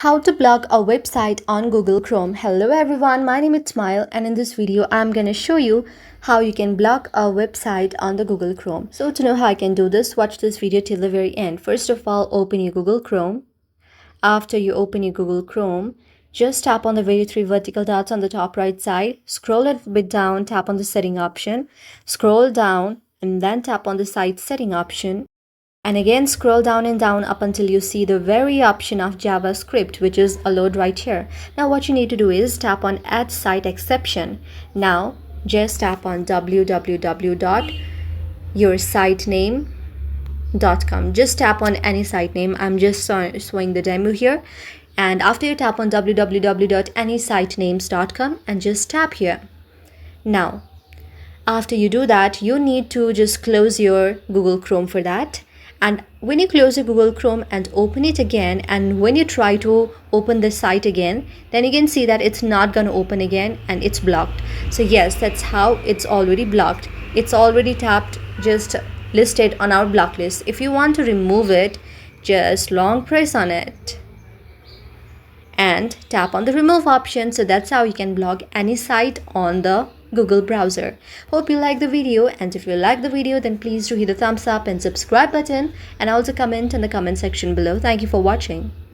How to block a website on Google Chrome. Hello everyone, my name is Smile and in this video I'm gonna show you how you can block a website on the Google Chrome. So to know how I can do this, watch this video till the very end. First of all, open your Google Chrome. After you open your Google Chrome, just tap on the very three vertical dots on the top right side, scroll a little bit down, tap on the setting option, scroll down and then tap on the site setting option. And again scroll down and down up until you see the very option of JavaScript, which is allowed right here. Now what you need to do is tap on add site exception. Now just tap on www.yoursitename.com. Just tap on any site name. I'm just showing the demo here. And after you tap on www.anysitenames.com and just tap here. Now after you do that, you need to just close your Google Chrome for that. And when you close your Google Chrome and open it again, and when you try to open the site again, then you can see that it's not going to open again and it's blocked. So yes, that's how it's already blocked. It's already tapped, just listed on our block list. If you want to remove it, just long press on it and tap on the remove option. So that's how you can block any site on the Google browser. Hope you like the video, and if you like the video then please do hit the thumbs up and subscribe button and also comment in the comment section below. Thank you for watching.